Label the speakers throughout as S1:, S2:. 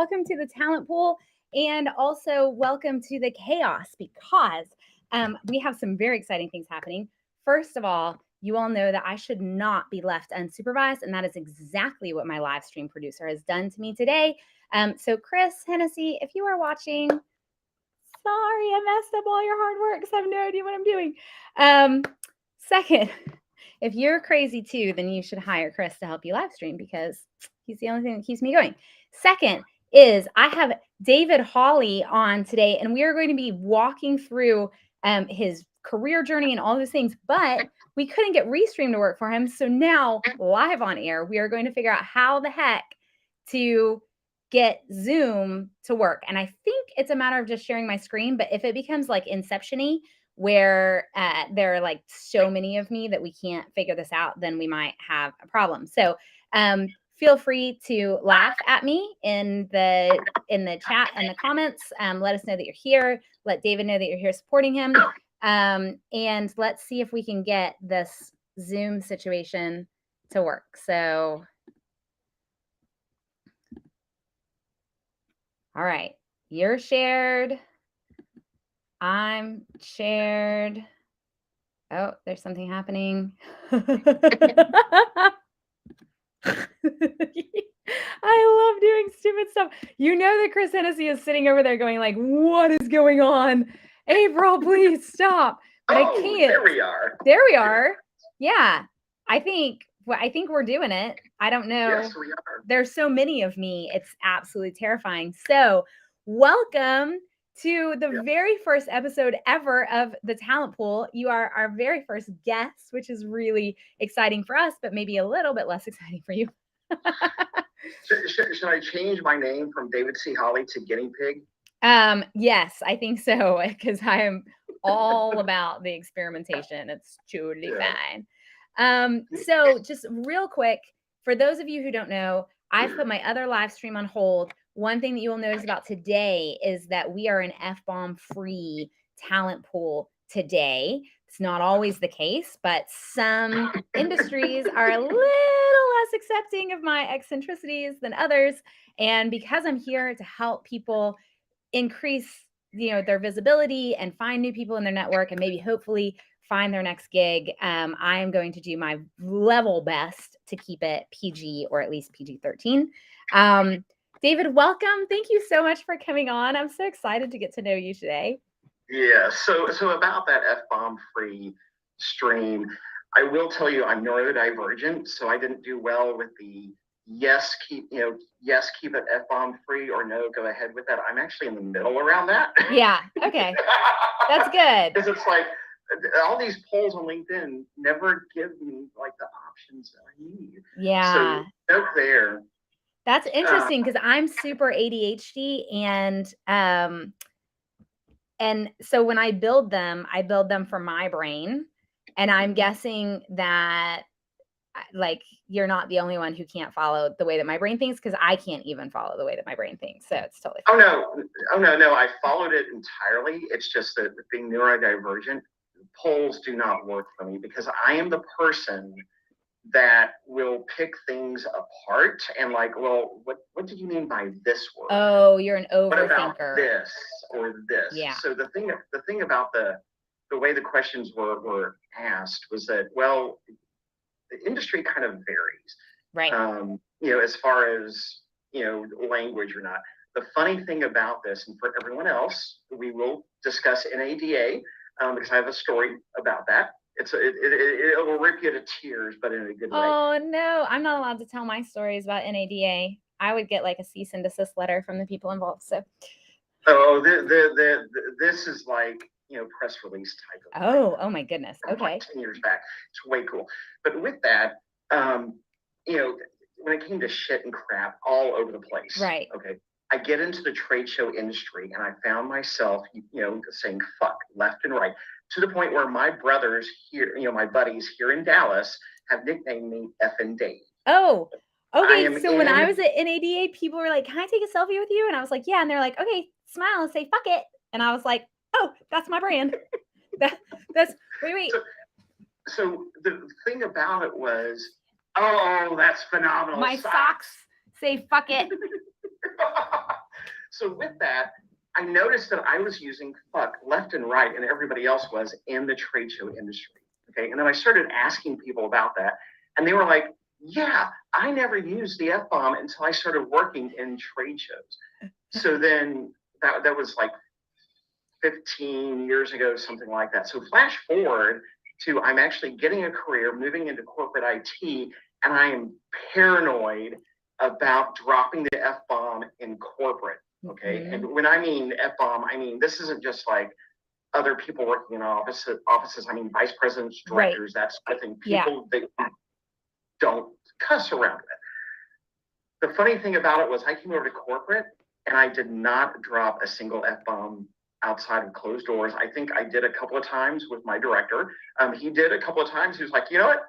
S1: welcome to the talent pool, and also welcome to the chaos, because we have some very exciting things happening. First of all, you all know that I should not be left unsupervised, and that is exactly what my live stream producer has done to me today. So Chris Hennessy, if you are watching, sorry, I messed up all your hard work because I have no idea what I'm doing. Second, if you're crazy too, then you should hire Chris to help you live stream, because he's the only thing that keeps me going. Second is I have David Hawley on today, and we are going to be walking through his career journey and all those things, but we couldn't get Restream to work for him. So now, live on air, we are going to figure out how the heck to get Zoom to work. And I think it's a matter of just sharing my screen, but if it becomes like Inception-y, where there are like so many of me that we can't figure this out, then we might have a problem. So feel free to laugh at me in the chat and the comments. Let us know that you're here. Let David know that you're here supporting him. And let's see if we can get this Zoom situation to work. So, all right, you're shared. I'm shared. Oh, there's something happening. I love doing stupid stuff. You know that Chris Hennessy is sitting over there going like, what is going on? April, please stop. But I can't.
S2: There we are.
S1: There we are. Yeah. I think we're doing it. I don't know.
S2: Yes, we are.
S1: There's so many of me. It's absolutely terrifying. So welcome to the very first episode ever of the Talent Pool. You are our very first guest, which is really exciting for us, but maybe a little bit less exciting for you.
S2: Should I change my name from David C. Hawley to Guinea Pig?
S1: Yes, I think so, because I am all about the experimentation. It's totally fine. So just real quick, for those of you who don't know, I've put my other live stream on hold. One thing that you will notice about today is that we are an F-bomb free talent pool today. It's not always the case, but some industries are a little less accepting of my eccentricities than others. And because I'm here to help people increase, their visibility and find new people in their network and maybe hopefully find their next gig, I am going to do my level best to keep it PG, or at least PG-13. David, welcome. Thank you so much for coming on. I'm so excited to get to know you today.
S2: Yeah, so about that F-bomb free stream, I will tell you I'm neurodivergent, so I didn't do well with the yes, keep it F-bomb free, or no, go ahead with that. I'm actually in the middle around that.
S1: Yeah, okay. That's good.
S2: Because it's like all these polls on LinkedIn never give me like the options that I need.
S1: Yeah.
S2: So out there.
S1: That's interesting, because I'm super ADHD, and so when I build them for my brain, and I'm guessing that like you're not the only one who can't follow the way that my brain thinks, because I can't even follow the way that my brain thinks. So it's totally fine.
S2: Oh no, I followed it entirely. It's just that being neurodivergent, polls do not work for me, because I am the person that will pick things apart and like, well, what do you mean by this word?
S1: Oh, you're an overthinker.
S2: What about this or this?
S1: Yeah.
S2: So the thing about the way the questions were asked was that, well, the industry kind of varies,
S1: right?
S2: As far as language or not. The funny thing about this, and for everyone else, we will discuss NADA, because I have a story about that. It will rip you to tears, but in a good way.
S1: Oh no, I'm not allowed to tell my stories about NADA. I would get like a cease and desist letter from the people involved. So.
S2: Oh, this is like press release type of.
S1: Oh my goodness. Okay.
S2: 10 years back, it's way cool. But with that, when it came to shit and crap all over the place,
S1: right?
S2: Okay. I get into the trade show industry, and I found myself, saying fuck left and right, to the point where my brothers here, my buddies here in Dallas, have nicknamed me Effin' Dave.
S1: Oh, okay. So when I was at NADA, people were like, "Can I take a selfie with you?" And I was like, "Yeah." And they're like, "Okay, smile and say fuck it." And I was like, "Oh, that's my brand." That's wait.
S2: So the thing about it was, oh, that's phenomenal.
S1: My socks say fuck it.
S2: so with that, I noticed that I was using fuck left and right, and everybody else was in the trade show industry. Okay. And then I started asking people about that, and they were like, yeah, I never used the F bomb until I started working in trade shows. So then that was like 15 years ago, something like that. So flash forward to I'm actually getting a career, moving into corporate IT, and I am paranoid about dropping the F bomb in corporate. Okay. Mm-hmm. And when I mean F bomb, I mean this isn't just like other people working in offices. I mean vice presidents, directors, right. That's I think people that don't cuss around it. The funny thing about it was I came over to corporate and I did not drop a single F bomb outside of closed doors. I think I did a couple of times with my director. He did a couple of times. He was like, you know what,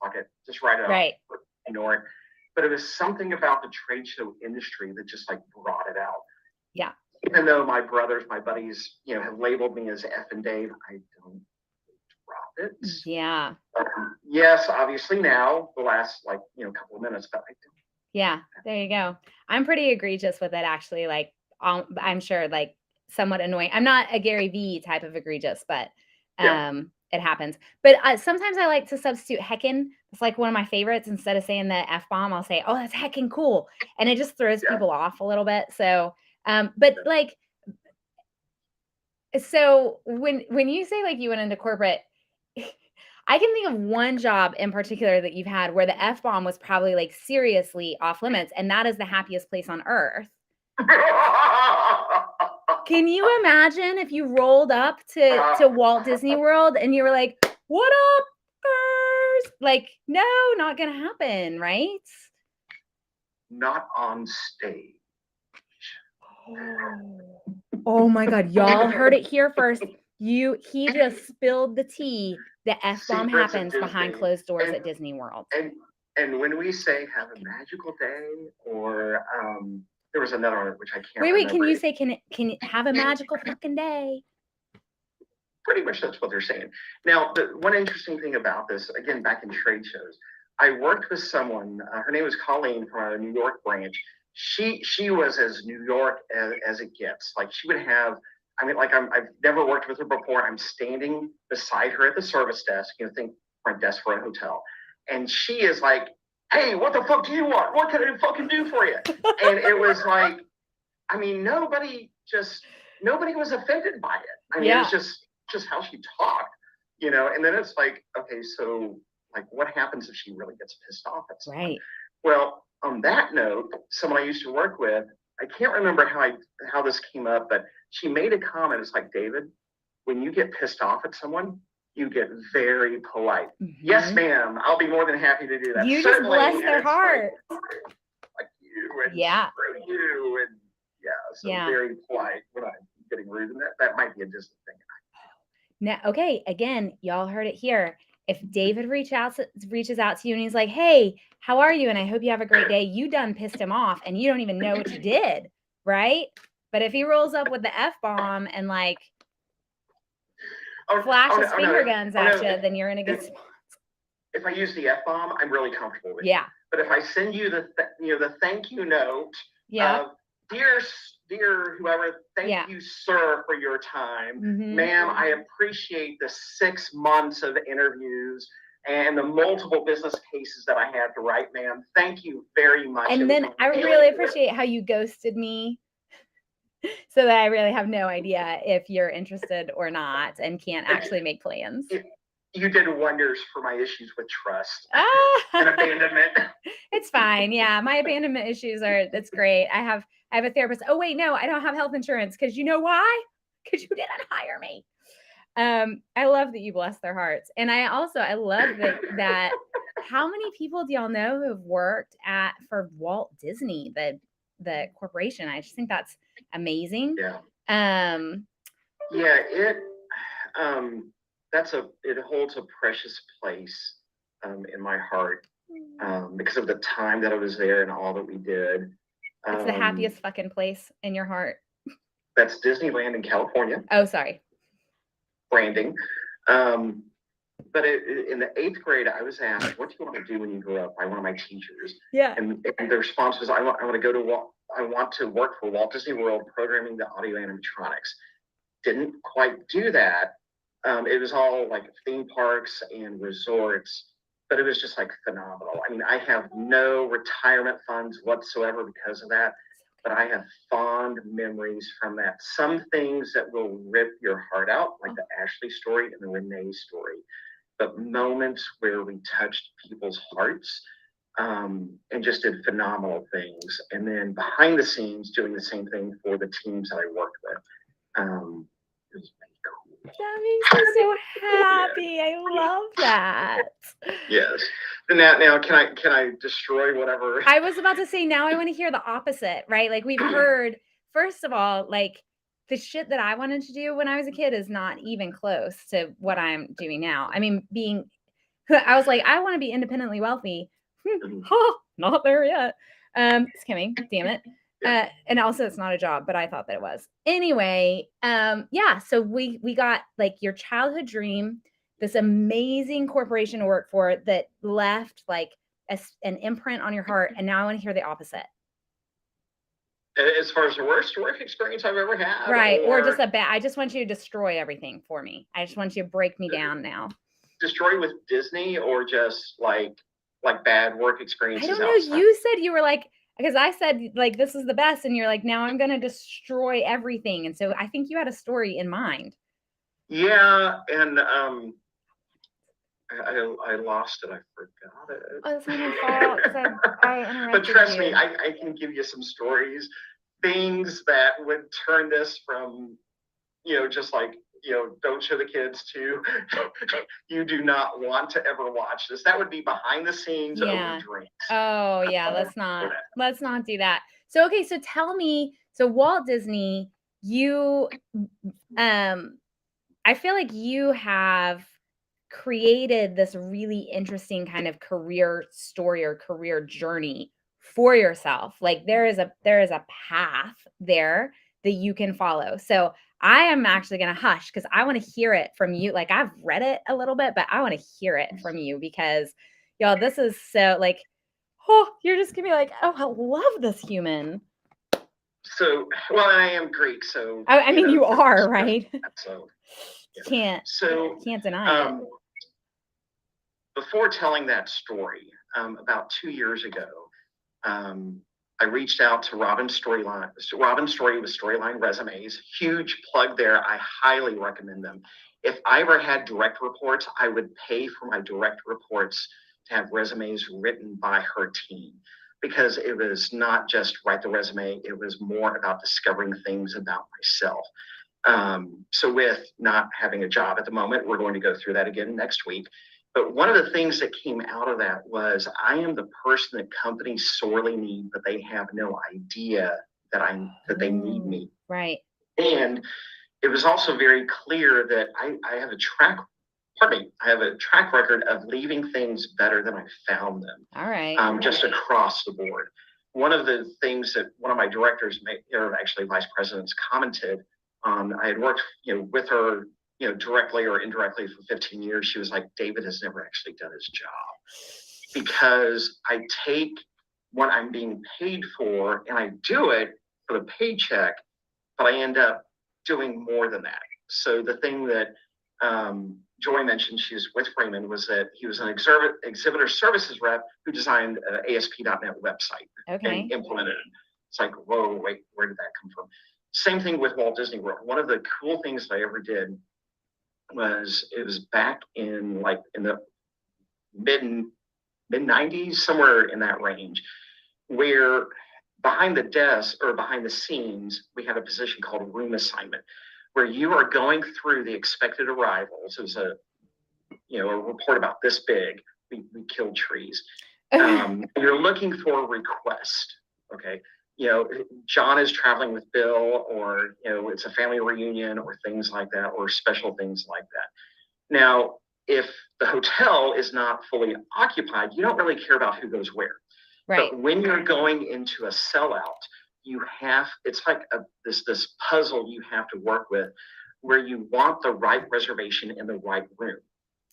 S2: fuck it, just write it off, ignore it. But it was something about the trade show industry that just like brought it out.
S1: Yeah.
S2: Even though my brothers, my buddies, have labeled me as F and Dave, I don't drop it.
S1: Yeah.
S2: Yes, obviously now, the last couple of minutes, but I don't.
S1: Yeah, there you go. I'm pretty egregious with it, actually. Like, I'm sure, like, somewhat annoying. I'm not a Gary Vee type of egregious, but it happens. But sometimes I like to substitute heckin'. It's like one of my favorites. Instead of saying the F bomb, I'll say, oh, that's heckin' cool. And it just throws people off a little bit. So, but like, so when you say like you went into corporate, I can think of one job in particular that you've had where the F bomb was probably like seriously off limits, and that is the happiest place on earth. Can you imagine if you rolled up to Walt Disney World and you were like, what up, girls? Like, no, not going to happen, right?
S2: Not on stage.
S1: Oh my God. Y'all heard it here first. He just spilled the tea. The F bomb happens behind closed doors at Disney World.
S2: And when we say have a magical day, or there was another one which I can't remember.
S1: Wait, can you say can you have a magical fucking day?
S2: Pretty much that's what they're saying. Now, the one interesting thing about this, again, back in trade shows, I worked with someone, her name was Colleen from our New York branch. She was as New York as it gets. Like she would have, I've never worked with her before. I'm standing beside her at the service desk, think front desk for a hotel. And she is like, hey, what the fuck do you want? What can I fucking do for you? And it was like, nobody was offended by it. It was just how she talked, and then it's like, okay, so like what happens if she really gets pissed off at someone?
S1: Right.
S2: Well, on that note, someone I used to work with, I can't remember how this came up, but she made a comment. It's like, David, when you get pissed off at someone, you get very polite. Mm-hmm. Yes, ma'am. I'll be more than happy to do that.
S1: You certainly just bless their heart.
S2: Like you and screw you and very polite when I'm getting rude, and that might be a Disney thing.
S1: Now, okay, again, y'all heard it here. If David reaches out to you and he's like, hey, how are you? And I hope you have a great day. You done pissed him off and you don't even know what you did, right? But if he rolls up with the F bomb and like flashes finger guns at you, then you're in a good spot.
S2: If I use the F bomb, I'm really comfortable with it.
S1: Yeah.
S2: But if I send you the thank you note, dear whoever, thank you, sir, for your time. Mm-hmm. Ma'am, I appreciate the 6 months of interviews and the multiple business cases that I had to write, ma'am. Thank you very much.
S1: And then I really appreciate how you ghosted me so that I really have no idea if you're interested or not and can't actually make plans.
S2: You did wonders for my issues with trust and abandonment.
S1: It's fine. Yeah, my abandonment issues that's great. I have a therapist. Oh, wait, no, I don't have health insurance because you know why? Because you didn't hire me. I love that you bless their hearts. And I love that how many people do y'all know who have worked for Walt Disney, the corporation? I just think that's amazing.
S2: Yeah. It holds a precious place in my heart because of the time that I was there and all that we did.
S1: It's the happiest fucking place in your heart.
S2: That's Disneyland in California.
S1: Oh, sorry.
S2: Branding. but in the 8th grade, I was asked, "What do you want to do when you grow up?" by one of my teachers.
S1: Yeah.
S2: And the response was, I want to work for Walt Disney World, programming the audio animatronics. Didn't quite do that. It was all like theme parks and resorts, but it was just like phenomenal. I mean, I have no retirement funds whatsoever because of that, but I have fond memories from that. Some things that will rip your heart out, like the Ashley story and the Renee story, but moments where we touched people's hearts, and just did phenomenal things. And then behind the scenes, doing the same thing for the teams that I worked with. It was pretty cool.
S1: That makes me so happy. I love that.
S2: Yes. Now, can I destroy whatever?
S1: I was about to say, now I want to hear the opposite, right? Like we've heard, first of all, like the shit that I wanted to do when I was a kid is not even close to what I'm doing now. I mean, I was like, I want to be independently wealthy. Not there yet. It's coming. Damn it. And also it's not a job, but I thought that it was. Anyway, yeah, so we got like your childhood dream, this amazing corporation to work for that left like an imprint on your heart, and now I want to hear the opposite.
S2: As far as the worst work experience I've ever had,
S1: right? Or just a bad. I just want you to destroy everything for me. I just want you to break me down now.
S2: Destroy with Disney, or just like bad work experiences?
S1: I don't know. Outside? You said you were like, because I said like this is the best, and you're like, now I'm gonna destroy everything, and so I think you had a story in mind.
S2: Yeah, and I lost it. I forgot it.
S1: Oh, that's not my fault. I interrupted
S2: But trust
S1: you.
S2: me, I can give you some stories, things that would turn this from, just like, don't show the kids to, you do not want to ever watch this. That would be behind the scenes over drinks.
S1: Oh yeah, let's not do that. So okay, so tell me, so Walt Disney, you I feel like you have created this really interesting kind of career story or career journey for yourself. Like there is a path there that you can follow. So I am actually going to hush because I want to hear it from you. Like I've read it a little bit, but I want to hear it from you because y'all, this is so like, oh, you're just gonna be like, oh, I love this human.
S2: So, well, I am Greek, so
S1: I mean, you are, right?
S2: So
S1: yeah. Can't deny it.
S2: Before telling that story, about 2 years ago, I reached out to Robin Storyline. Robin Story with Storyline Resumes. Huge plug there. I highly recommend them. If I ever had direct reports, I would pay for my direct reports to have resumes written by her team, because it was not just write the resume. It was more about discovering things about myself. So with not having a job at the moment, we're going to go through that again next week. But one of the things that came out of that was I am the person that companies sorely need, but they have no idea that they need me.
S1: Right.
S2: And it was also very clear that I have a track record of leaving things better than I found them.
S1: All right.
S2: Just across the board. One of the things that one of my directors, or actually vice presidents, commented on, I had worked, with her, directly or indirectly for 15 years. She was like, David has never actually done his job, because I take what I'm being paid for and I do it for the paycheck, but I end up doing more than that. So the thing that Joy mentioned, she was with Freeman, was that he was an exhibitor services rep who designed an ASP.NET website and implemented it. It's like, whoa, wait, where did that come from? Same thing with Walt Disney World. One of the cool things that I ever did was, it was back in the mid 90s, somewhere in that range, where behind the desk or behind the scenes, we had a position called room assignment, where you are going through the expected arrivals. It was a report about this big. We killed trees. You're looking for a request. Okay. John is traveling with Bill, or, it's a family reunion or things like that, or special things like that. Now, if the hotel is not fully occupied, you don't really care about who goes where. Right. But when you're going into a sellout, it's like this puzzle you have to work with, where you want the right reservation in the right room.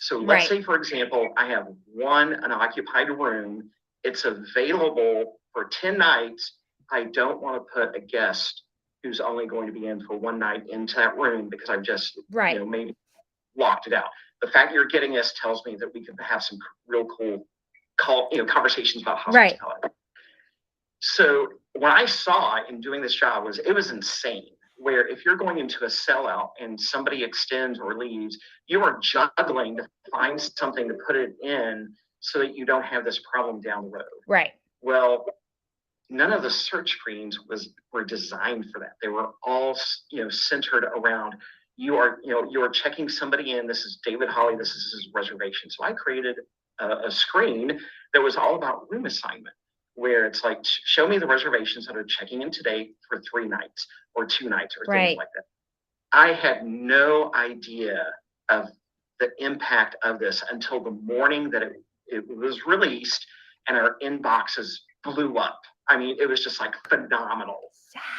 S2: So let's
S1: Right.
S2: say, for example, I have one unoccupied room. It's available for 10 nights. I don't want to put a guest who's only going to be in for one night into that room because I've just,
S1: Right.
S2: maybe locked it out. The fact you're getting this tells me that we could have some real cool conversations about
S1: Right.
S2: hospitality. So what I saw in doing this job was it was insane. Where if you're going into a sellout and somebody extends or leaves, you are juggling to find something to put it in so that you don't have this problem down the road.
S1: Right.
S2: Well, none of the search screens were designed for that. They were all centered around you are checking somebody in. This is David Holly. This is his reservation. So I created a screen that was all about room assignment, where it's like, show me the reservations that are checking in today for 3 nights or 2 nights or
S1: Right.
S2: things like that. I had no idea of the impact of this until the morning that it was released, and our inboxes blew up. I mean, it was just like phenomenal.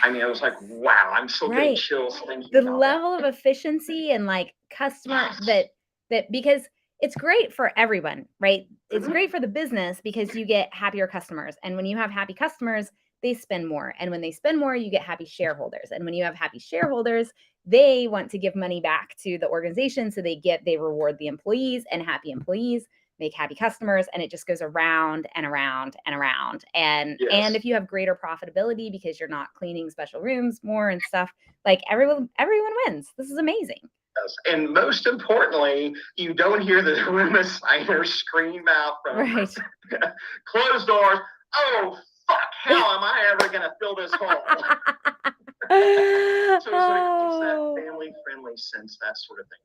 S2: I mean, I was like, wow, I'm still getting
S1: Right.
S2: chills thinking
S1: The
S2: about
S1: level of efficiency and like customer
S2: Yes.
S1: that because it's great for everyone, right? It's
S2: Mhm.
S1: great for the business because you get happier customers. And when you have happy customers, they spend more. And when they spend more, you get happy shareholders. And when you have happy shareholders, they want to give money back to the organization. So they reward the employees, and happy employees make happy customers, and it just goes around and around and around. And
S2: Yes.
S1: if you have greater profitability because you're not cleaning special rooms more and stuff, like everyone wins. This is amazing.
S2: Yes. And most importantly, you don't hear the room assigner scream out from
S1: Right.
S2: closed doors. Oh, fuck, how am I ever going to fill this hole? So it keeps that
S1: Oh.
S2: family-friendly sense, that sort of thing.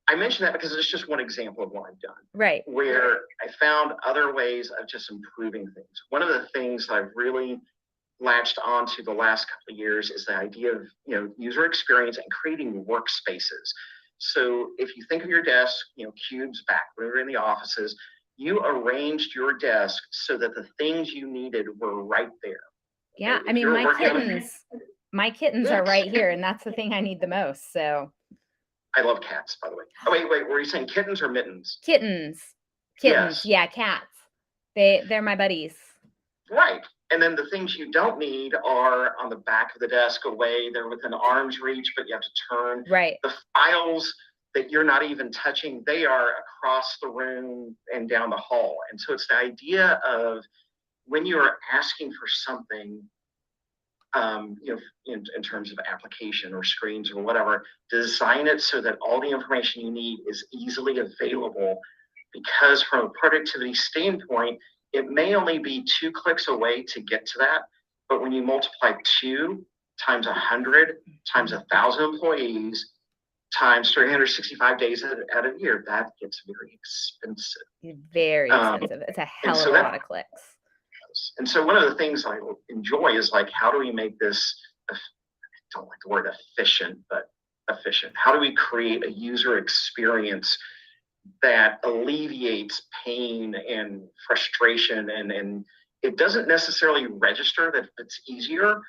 S2: I mention that because it's just one example of what I've done.
S1: Right.
S2: Where I found other ways of just improving things. One of the things that I've really latched onto the last couple of years is the idea of user experience and creating workspaces. So if you think of your desk, cubes back when we were in the offices, you arranged your desk so that the things you needed were right there.
S1: Yeah.
S2: If
S1: I mean,
S2: you're
S1: my
S2: working on
S1: kittens are
S2: Yes.
S1: right here, and that's the thing I need the most. So
S2: I love cats, by the way. Oh, wait, were you saying kittens or mittens?
S1: kittens.
S2: Yes.
S1: Yeah, cats. They're my buddies.
S2: Right. And then the things you don't need are on the back of the desk away. They're within arm's reach, but you have to turn.
S1: Right.
S2: The files that you're not even touching, they are across the room and down the hall. And so it's the idea of when you are asking for something, in terms of application or screens or whatever, design it so that all the information you need is easily available. Because from a productivity standpoint, it may only be 2 clicks away to get to that, but when you multiply 2 times 100 times 1,000 employees times 365 days out of the year, that gets very expensive.
S1: Very expensive. It's a hell of a lot of clicks.
S2: And so one of the things I enjoy is like, how do we make this, I don't like the word efficient, but efficient. How do we create a user experience that alleviates pain and frustration, and it doesn't necessarily register that it's easier,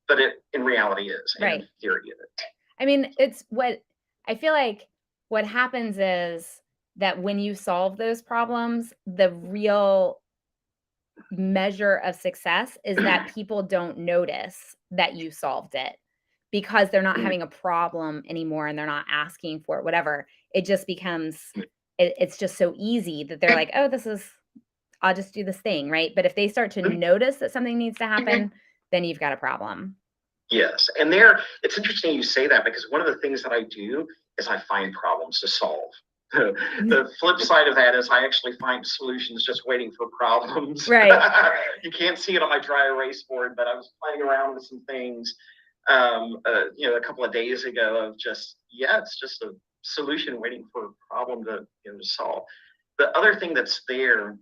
S2: but it in reality is, and
S1: Right.
S2: in theory it is.
S1: I mean, it's what I feel like what happens is that when you solve those problems, the real measure of success is that people don't notice that you solved it because they're not having a problem anymore and they're not asking for it, whatever. It just becomes, it's just so easy that they're like, oh, I'll just do this thing, right? But if they start to notice that something needs to happen, then you've got a problem.
S2: Yes. And it's interesting you say that, because one of the things that I do is I find problems to solve. The flip side of that is I actually find solutions just waiting for problems.
S1: Right.
S2: You can't see it on my dry erase board, but I was playing around with some things, a couple of days ago of just, it's just a solution waiting for a problem to solve. The other thing that's there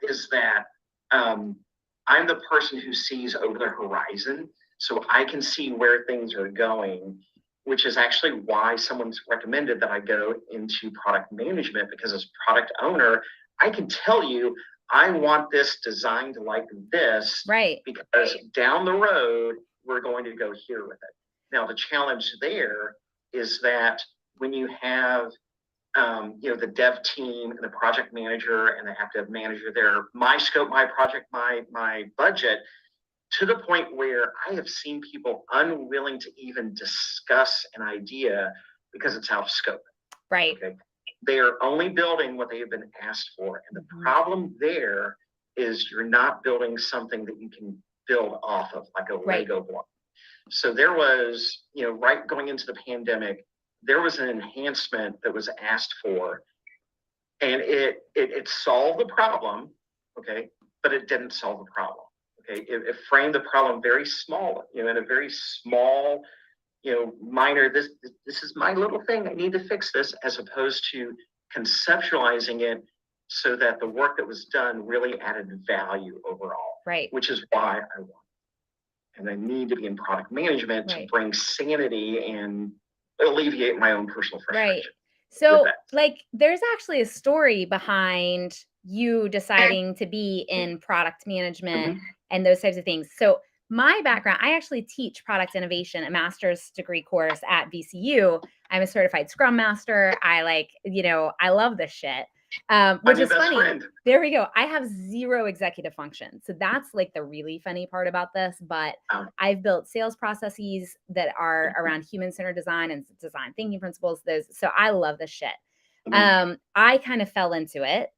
S2: is that I'm the person who sees over the horizon, so I can see where things are going, which is actually why someone's recommended that I go into product management, because as product owner, I can tell you, I want this designed like this,
S1: right?
S2: Because down the road, we're going to go here with it. Now, the challenge there is that when you have the dev team and the project manager and the active manager there, my scope, my project, my budget, to the point where I have seen people unwilling to even discuss an idea because it's out of scope.
S1: Right.
S2: Okay. They are only building what they have been asked for. And the problem there is you're not building something that you can build off of, like a Lego block. So there was, right going into the pandemic, there was an enhancement that was asked for, and it solved the problem, okay, but it didn't solve the problem. Okay, it framed the problem very small, in a very small, minor, this is my little thing, I need to fix this, as opposed to conceptualizing it so that the work that was done really added value overall.
S1: Right.
S2: Which is why I want, and I need to be in product management to bring sanity and alleviate my own personal frustration.
S1: Right. So there's actually a story behind you deciding to be in product management and those types of things. So my background, I actually teach product innovation, a master's degree course at VCU. I'm a certified Scrum Master. I I love this shit. Which is funny. Friend. There we go. I have 0 executive function. So that's like the really funny part about this. But I've built sales processes that are around human-centered design and design thinking principles. So I love this shit. I kind of fell into it.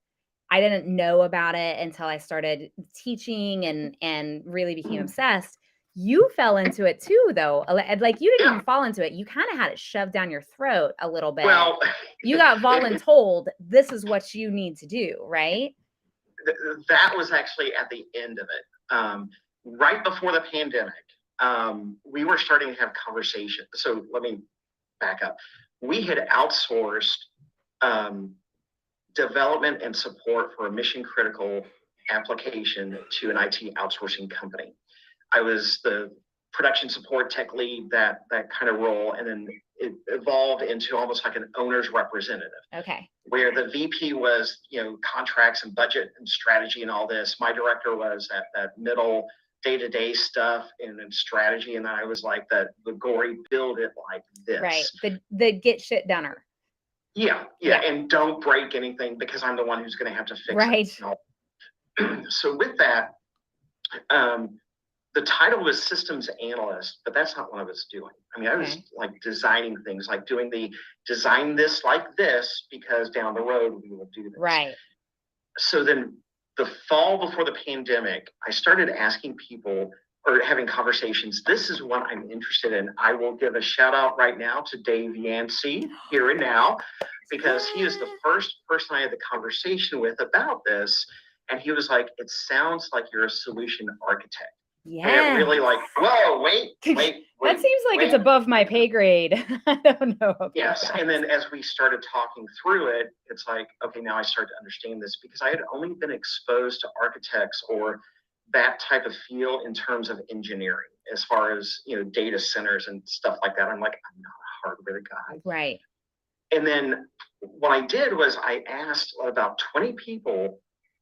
S1: I didn't know about it until I started teaching and really became obsessed. You fell into it too, though. Like you didn't even fall into it. You kind of had it shoved down your throat a little bit.
S2: Well,
S1: you got voluntold, this is what you need to do, right?
S2: That was actually at the end of it. Right before the pandemic, we were starting to have conversations. So let me back up. We had outsourced development and support for a mission critical application to an IT outsourcing company. I was the production support tech lead, that kind of role, and then it evolved into almost like an owner's representative.
S1: Okay.
S2: Where the VP was, contracts and budget and strategy and all this. My director was that middle day-to-day stuff and strategy, and then I was like the gory build it like this.
S1: Right. The get shit doneer.
S2: Yeah, and don't break anything because I'm the one who's going to have to fix it. So with that, the title was systems analyst, but that's not what I was doing. I mean, I was like designing things, like doing the design this like this because down the road we will do this.
S1: Right.
S2: So then the fall before the pandemic, I started asking people or having conversations. This is what I'm interested in. I will give a shout out right now to Dave Yancey here and now, because he is the first person I had the conversation with about this. And he was like, it sounds like you're a solution architect.
S1: Yeah.
S2: And it really like, whoa, wait.
S1: That seems like it's above my pay grade. I don't know.
S2: Yes. And then as we started talking through it, it's like, okay, now I start to understand this, because I had only been exposed to architects or that type of feel in terms of engineering, as far as, data centers and stuff like that. I'm like, I'm not a hardware guy.
S1: Right.
S2: And then what I did was I asked about 20 people,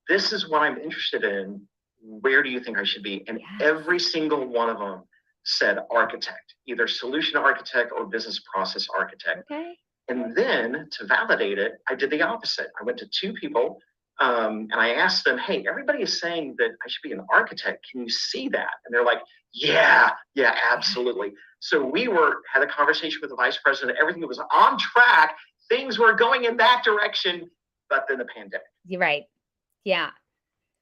S2: this is what I'm interested in. Where do you think I should be? And every single one of them said architect, either solution architect or business process architect.
S1: Okay.
S2: And then to validate it, I did the opposite. I went to 2 people and I asked them, hey, everybody is saying that I should be an architect. Can you see that? And they're like, yeah, absolutely. So we had a conversation with the vice president. Everything was on track. Things were going in that direction, but then the pandemic.
S1: You're right. Yeah.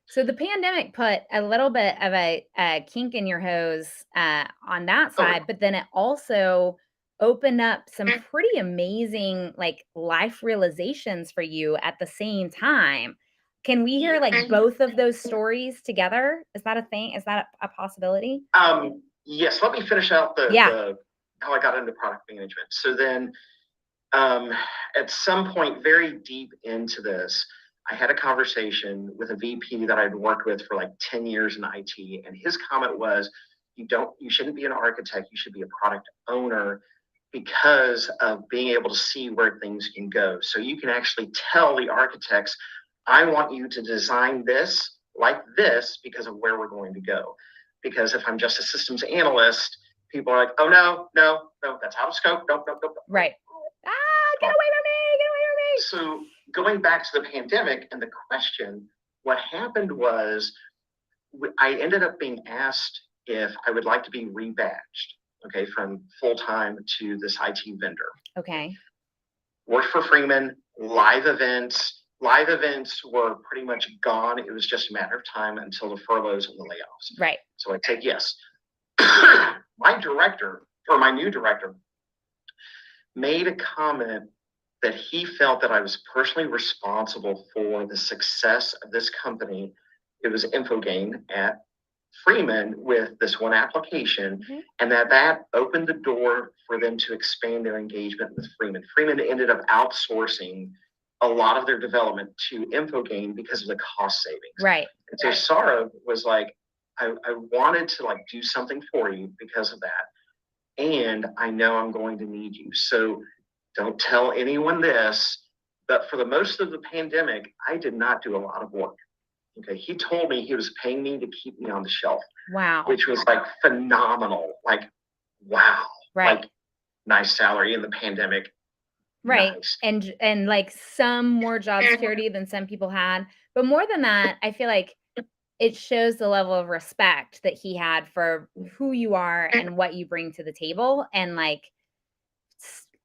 S1: So the pandemic put a little bit of a kink in your hose on that side, but then it also opened up some pretty amazing life realizations for you at the same time. Can we hear both of those stories together? Is that a thing? Is that a possibility?
S2: Yes. Let me finish out the how I got into product management. So then at some point very deep into this, I had a conversation with a VP that I'd worked with for 10 years in IT. And his comment was, you shouldn't be an architect. You should be a product owner, because of being able to see where things can go. So you can actually tell the architects, I want you to design this like this because of where we're going to go. Because if I'm just a systems analyst, people are like, oh, no, that's out of scope. Nope.
S1: Right. Get away from me.
S2: So going back to the pandemic and the question, what happened was I ended up being asked if I would like to be rebadged, okay, from full-time to this IT vendor.
S1: Okay.
S2: Worked for Freeman, live events. Live events were pretty much gone. It was just a matter of time until the furloughs and the layoffs.
S1: Right.
S2: So I take yes. My director, or my new director, made a comment that he felt that I was personally responsible for the success of this company. It was Infogain at Freeman with this one application, and that opened the door for them to expand their engagement with Freeman. Freeman ended up outsourcing a lot of their development to Infogain because of the cost savings.
S1: Right.
S2: And so Sarah was like, I wanted to like do something for you because of that. And I know I'm going to need you. So don't tell anyone this, but for the most of the pandemic, I did not do a lot of work. Okay. He told me he was paying me to keep me on the shelf.
S1: Wow.
S2: Which was like phenomenal. Like, wow.
S1: Right.
S2: Like, nice salary in the pandemic.
S1: Right.
S2: Nice.
S1: And like some more job security than some people had. But more than that, I feel like it shows the level of respect that he had for who you are and what you bring to the table. And like,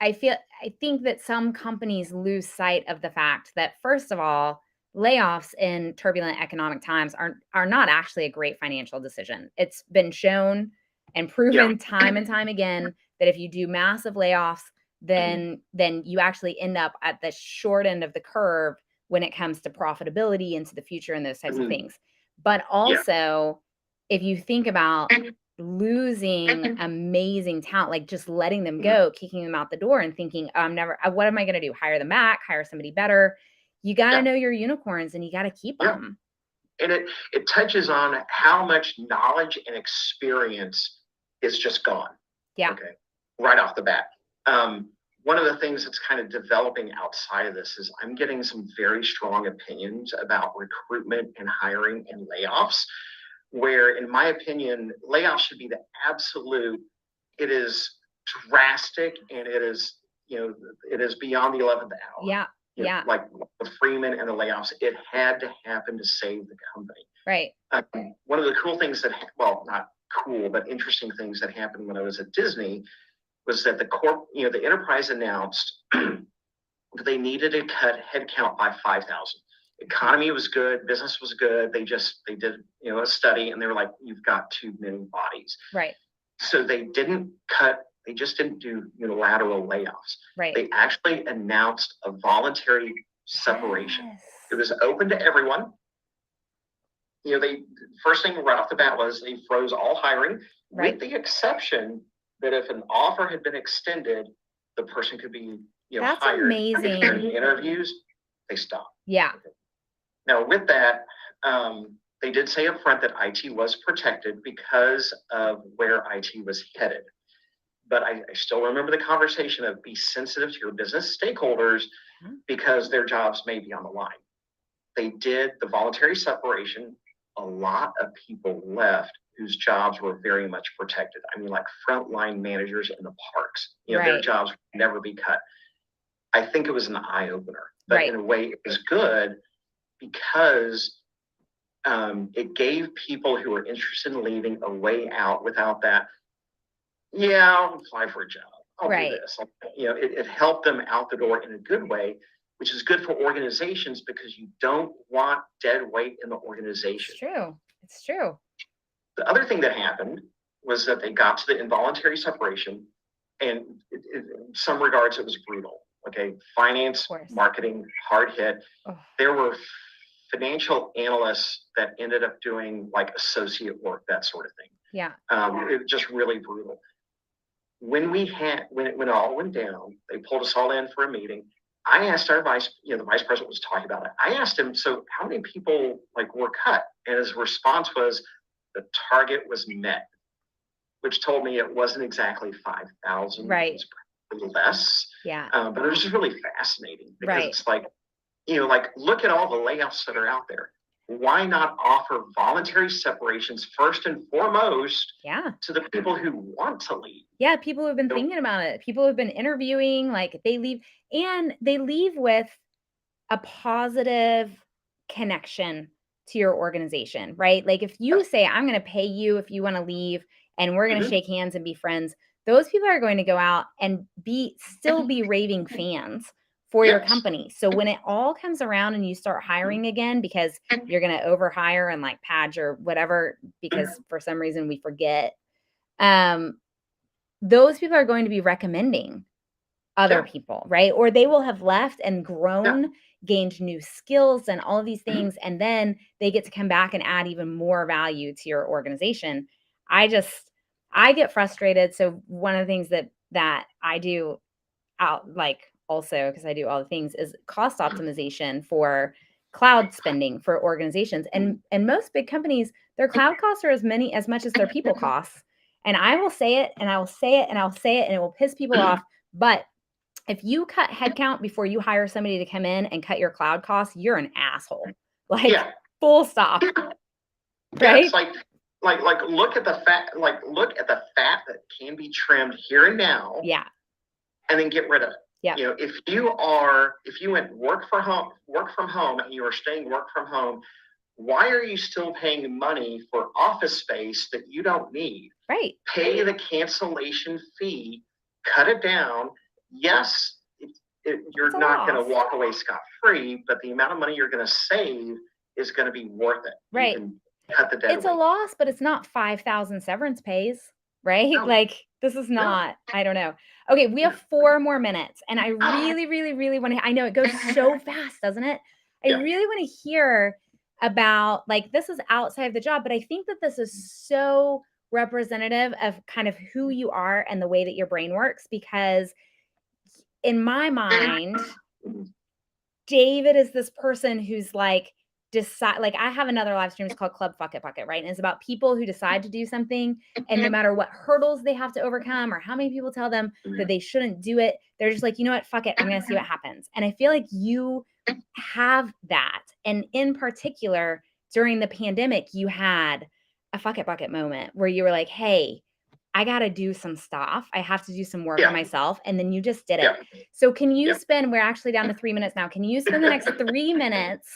S1: I think that some companies lose sight of the fact that, first of all, layoffs in turbulent economic times are not actually a great financial decision. It's been shown and proven time and time again that if you do massive layoffs, then you actually end up at the short end of the curve when it comes to profitability into the future and those types of things. But also, if you think about losing amazing talent, like just letting them go, kicking them out the door and thinking, what am I going to do? Hire them back, hire somebody better. You got to know your unicorns and you got to keep them.
S2: And it touches on how much knowledge and experience is just gone.
S1: Yeah.
S2: Okay. Right off the bat. One of the things that's kind of developing outside of this is I'm getting some very strong opinions about recruitment and hiring and layoffs, where in my opinion, layoffs should be the absolute, it is drastic and it is beyond the 11th hour.
S1: Yeah. Yeah.
S2: Like with Freeman and the layoffs, it had to happen to save the company.
S1: Right.
S2: One of the cool things not cool, but interesting things that happened when I was at Disney was that the enterprise announced that they needed to cut headcount by 5,000. Economy was good, business was good. They did a study and they were like, you've got too many bodies.
S1: Right.
S2: So they didn't cut. They just didn't do unilateral layoffs.
S1: Right.
S2: They actually announced a voluntary separation.
S1: Yes.
S2: It was open to everyone. They first thing right off the bat was they froze all hiring, with the exception that if an offer had been extended, the person could be
S1: That's
S2: hired.
S1: amazing.
S2: During the interviews, they stopped.
S1: Yeah.
S2: Now with that, they did say up front that IT was protected because of where IT was headed. But I still remember the conversation of be sensitive to your business stakeholders because their jobs may be on the line. They did the voluntary separation. A lot of people left whose jobs were very much protected. I mean, like frontline managers in the parks, their jobs would never be cut. I think it was an eye opener, but in a way it was good because it gave people who were interested in leaving a way out without that. Yeah, I'll apply for a job. I'll do this. It helped them out the door in a good way, which is good for organizations because you don't want dead weight in the organization.
S1: It's true.
S2: The other thing that happened was that they got to the involuntary separation, and in some regards, it was brutal. Okay, finance, marketing, hard hit. There were financial analysts that ended up doing like associate work, that sort of thing.
S1: Yeah.
S2: It was just really brutal. When it all went down, they pulled us all in for a meeting. I asked our the vice president was talking about it. I asked him, so how many people were cut? And his response was, the target was met, which told me it wasn't exactly 5,000.
S1: Right.
S2: It was probably less.
S1: Yeah.
S2: But it was just really fascinating because it's look at all the layoffs that are out there. why not offer voluntary separations first and foremost
S1: Yeah.
S2: to the people who want to leave?
S1: Yeah, people have been
S2: So-
S1: thinking about it. People have been interviewing, like they leave with a positive connection to your organization, right? Like if you say, I'm going to pay you if you want to leave and we're going to
S2: Mhm.
S1: shake hands and be friends, those people are going to go out and still be raving fans for your
S2: Yes.
S1: company. So when it all comes around and you start hiring again because you're going to overhire and like pad or whatever, because for some reason we forget, those people are going to be recommending other
S2: Yeah.
S1: people, right? Or they will have left and
S2: Yeah.
S1: grown, gained new skills and all of these things, and then they get to come back and add even more value to your organization. I get frustrated. So one of the things that I do out, like, also because I do all the things, is cost optimization for cloud spending for organizations. And most big companies, their cloud costs are as much as their people costs. And I will say it and I will say it and I'll say it and it will piss people off. But if you cut headcount before you hire somebody to come in and cut your cloud costs, you're an asshole. Like,
S2: Yeah.
S1: full stop.
S2: Yeah,
S1: Right?
S2: it's like look at the fat that can be trimmed here and now,
S1: Yeah.
S2: and then get rid of it.
S1: Yeah.
S2: You know, if you went work from home, and you are staying work from home, why are you still paying money for office space that you don't need?
S1: Right.
S2: Pay the cancellation fee, cut it down. Yes, you're not going to walk away scot-free, but the amount of money you're going to save is going to be worth it.
S1: Right.
S2: You can cut the debt
S1: It's
S2: away.
S1: a loss, but it's not 5,000 severance pays, right?
S2: No.
S1: Like, this is not, I don't know. Okay, we have 4 more minutes, and I really, really, really want to, I know it goes so fast, doesn't it? I really want to hear about, like, this is outside of the job, but I think that this is so representative of kind of who you are and the way that your brain works, because in my mind, David is this person who's like, I have another live stream, it's called Club Fuck It Bucket, right? And it's about people who decide to do something, and no matter what hurdles they have to overcome or how many people tell them that they shouldn't do it, they're just like, you know what, fuck it, I'm gonna see what happens. And I feel like you have that. And in particular, during the pandemic, you had a fuck it bucket moment where you were like, hey, I got to do some stuff. I have to do some work on myself. And then you just did it. So can you spend, we're actually down to 3 minutes now. Can you spend the next 3 minutes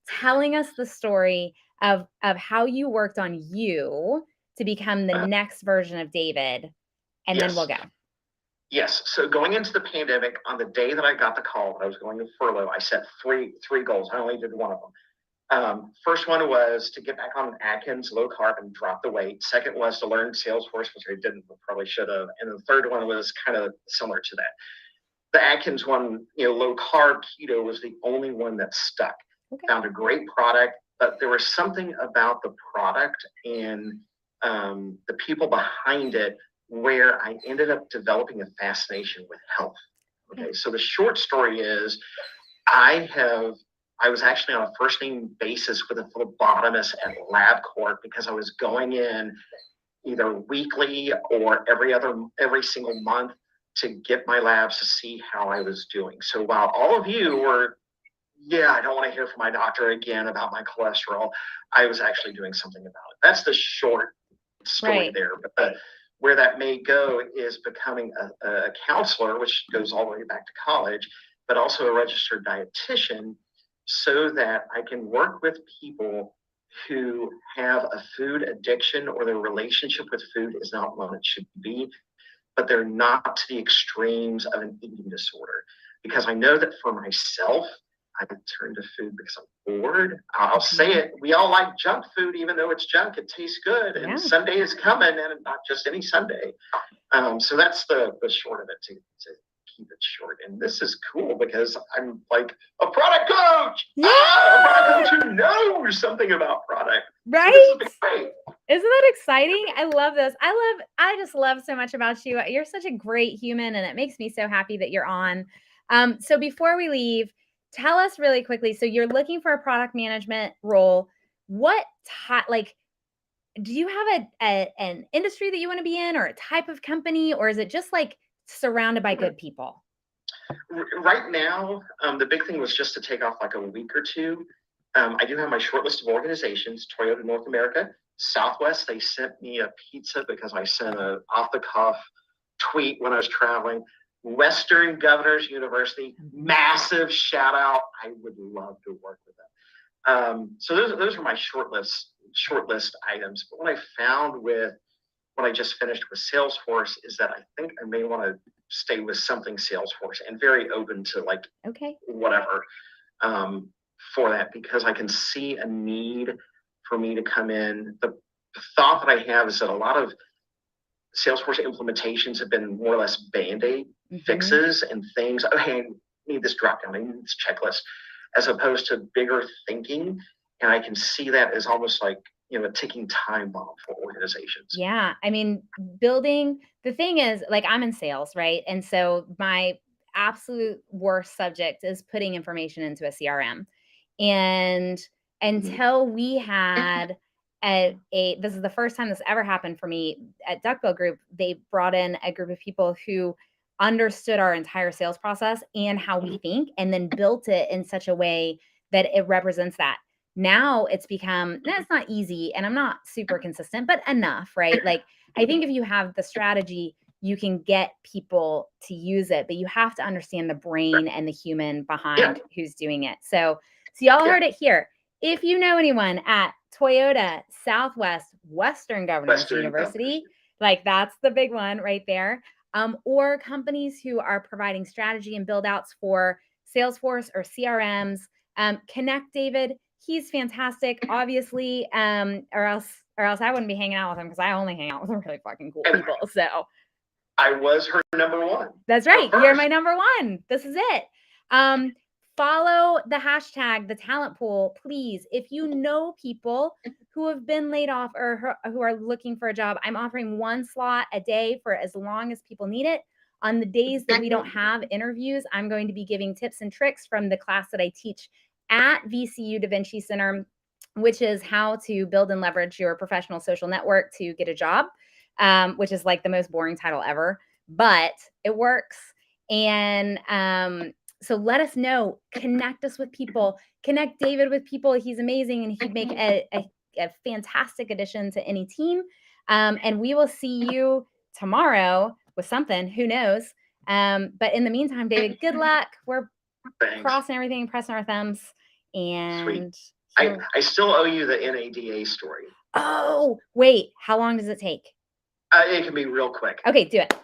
S1: telling us the story of how you worked on you to become the next version of David? And then we'll go.
S2: Yes. So going into the pandemic, on the day that I got the call that I was going to furlough, I set three goals. I only did one of them. First one was to get back on Atkins low carb and drop the weight. Second was to learn Salesforce, which I didn't, but probably should have. And the third one was kind of similar to that. The Atkins one, low carb keto, was the only one that stuck. Okay. Found a great product, but there was something about the product and the people behind it where I ended up developing a fascination with health. Okay, so the short story is I was actually on a first name basis with a phlebotomist at LabCorp because I was going in either weekly or every single month to get my labs to see how I was doing. So while all of you were, I don't want to hear from my doctor again about my cholesterol, I was actually doing something about it. That's the short story there. But where that may go is becoming a counselor, which goes all the way back to college, but also a registered dietitian, so that I can work with people who have a food addiction or their relationship with food is not what it should be, but they're not to the extremes of an eating disorder. Because I know that for myself, I turn to food because I'm bored. I'll say it. We all like junk food, even though it's junk. It tastes good, and Sunday is coming, and not just any Sunday. So that's the short of it, to keep it short. And this is cool because I'm like a product coach. A product coach who knows something about product.
S1: Right?
S2: So this is great.
S1: Isn't that exciting? I love this. I just love so much about you. You're such a great human, and it makes me so happy that you're on. So before we leave, tell us really quickly. So you're looking for a product management role. What do you have an industry that you want to be in, or a type of company, or is it just like surrounded by good people?
S2: Right now, the big thing was just to take off like a week or two. I do have my short list of organizations: Toyota North America, Southwest. They sent me a pizza because I sent a off the cuff tweet when I was traveling. Western Governors University, massive shout out. I would love to work with them. So those are my short list items. But what I found with what I just finished with Salesforce is that I think I may want to stay with something Salesforce, and very open to like whatever for that, because I can see a need for me to come in. The thought that I have is that a lot of Salesforce implementations have been more or less Band-Aid fixes and things. Okay, I need this drop down, I need this checklist, as opposed to bigger thinking. And I can see that as almost like, a ticking time bomb for organizations.
S1: Yeah. I mean, the thing is, like, I'm in sales, right? And so my absolute worst subject is putting information into a CRM. And until we had this is the first time this ever happened for me at Duckbill Group, they brought in a group of people who understood our entire sales process and how we think, and then built it in such a way that it represents that. Now it's become, that's not easy, and I'm not super consistent, but enough, right? Like, I think if you have the strategy, you can get people to use it, but you have to understand the brain and the human behind who's doing it. So y'all heard it here. If you know anyone at Toyota, Southwest, Western Governors University, like, that's the big one right there. Or companies who are providing strategy and build outs for Salesforce or CRMs, connect David. He's fantastic, obviously, or else I wouldn't be hanging out with him, because I only hang out with really fucking cool people. So
S2: I was her number one.
S1: That's right. You're my number one. This is it. Follow the hashtag, the talent pool, please. If you know people who have been laid off or who are looking for a job, I'm offering 1 slot a day for as long as people need it. On the days that we don't have interviews, I'm going to be giving tips and tricks from the class that I teach at VCU Da Vinci Center, which is how to build and leverage your professional social network to get a job, which is like the most boring title ever, but it works. And so let us know, connect us with people, connect David with people. He's amazing, and he'd make a fantastic addition to any team. And we will see you tomorrow with something, who knows? But in the meantime, David, good luck. We're crossing everything, pressing our thumbs. And
S2: I still owe you the NADA story.
S1: Oh, wait, how long does it take?
S2: It can be real quick.
S1: Okay, do it.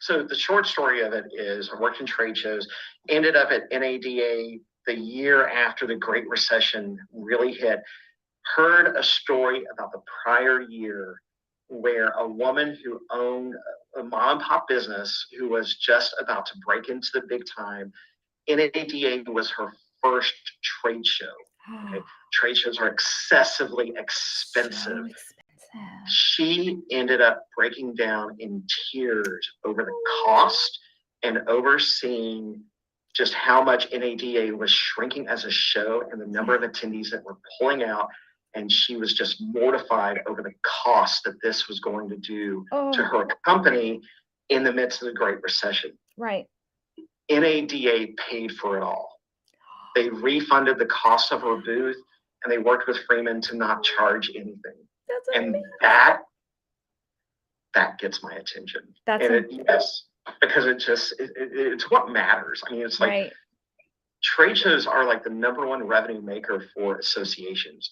S2: So the short story of it is, I worked in trade shows, ended up at NADA the year after the Great Recession really hit, heard a story about the prior year where a woman who owned a mom and pop business, who was just about to break into the big time, NADA was her first trade show. Okay? Trade shows are excessively expensive. She ended up breaking down in tears over the cost and overseeing just how much NADA was shrinking as a show and the number of attendees that were pulling out. And she was just mortified over the cost that this was going to do to her company in the midst of the Great Recession.
S1: Right.
S2: NADA paid for it all. They refunded the cost of her booth, and they worked with Freeman to not charge anything.
S1: That's
S2: and
S1: amazing.
S2: that gets my attention.
S1: Yes,
S2: because it's what matters. I mean, it's like trade shows are like the number one revenue maker for associations.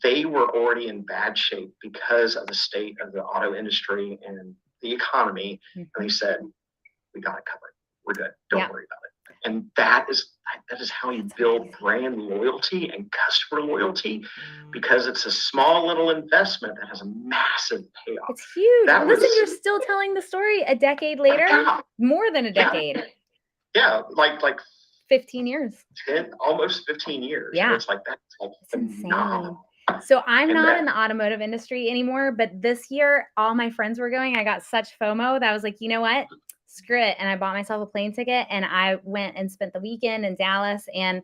S2: They were already in bad shape because of the state of the auto industry and the economy. And they said, we got it covered. We're good. Don't worry about it. And that is how you build brand loyalty and customer loyalty, because it's a small little investment that has a massive payoff.
S1: It's huge. Listen, you're still telling the story a decade later, more than a decade.
S2: Yeah, like
S1: 15 years.
S2: Almost 15 years.
S1: Yeah.
S2: So it's like that's phenomenal.
S1: So I'm not in the automotive industry anymore, but this year all my friends were going. I got such FOMO that I was like, you know what? Screw it. And I bought myself a plane ticket, and I went and spent the weekend in Dallas. And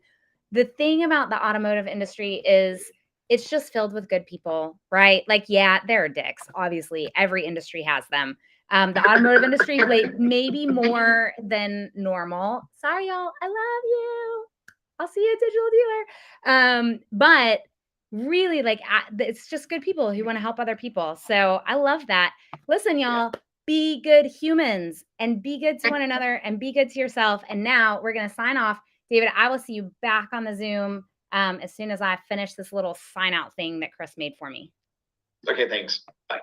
S1: the thing about the automotive industry is it's just filled with good people, right? Like, yeah, there are dicks. Obviously, every industry has them. The automotive industry, like, maybe more than normal. Sorry, y'all. I love you. I'll see you at Digital Dealer. But really, like, it's just good people who want to help other people. So I love that. Listen, y'all, be good humans and be good to one another and be good to yourself. And now we're going to sign off. David, I will see you back on the Zoom as soon as I finish this little sign out thing that Chris made for me.
S2: Okay, thanks. Bye.